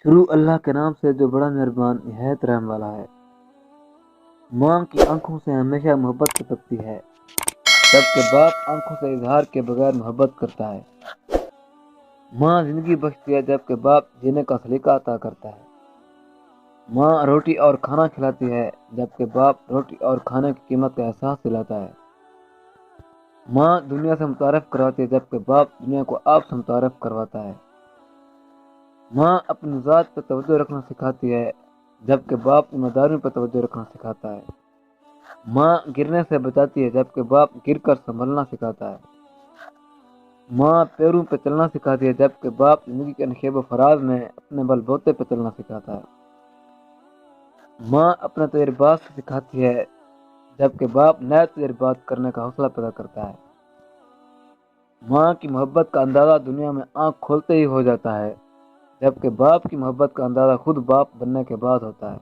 شروع اللہ کے نام سے جو بڑا مہربان نہایت رحم والا ہے۔ ماں کی آنکھوں سے ہمیشہ محبت ٹپکتی ہے، جبکہ باپ آنکھوں سے اظہار کے بغیر محبت کرتا ہے۔ ماں زندگی بخشتی ہے، جبکہ باپ جینے کا سلیقہ عطا کرتا ہے۔ ماں روٹی اور کھانا کھلاتی ہے، جبکہ باپ روٹی اور کھانے کی قیمت کا احساس دلاتا ہے۔ ماں دنیا سے متعارف کرواتی ہے، جبکہ باپ دنیا کو آپ سے متعارف کرواتا ہے۔ ماں اپنی ذات پہ توجہ رکھنا سکھاتی ہے، جبکہ باپ ذمہ داریوں پہ توجہ رکھنا سکھاتا ہے۔ ماں گرنے سے بچاتی ہے، جبکہ باپ گر کر سنبھلنا سکھاتا ہے۔ ماں پیروں پہ چلنا سکھاتی ہے، جبکہ باپ زندگی کے نشیب و فراز میں اپنے بل بوتے پہ چلنا سکھاتا ہے۔ ماں اپنے تجربات سے سکھاتی ہے، جبکہ باپ نئے تجربات کرنے کا حوصلہ پیدا کرتا ہے۔ ماں کی محبت کا اندازہ دنیا میں آنکھ کھولتے ہی ہو جاتا ہے، جبکہ باپ کی محبت کا اندازہ خود باپ بننے کے بعد ہوتا ہے۔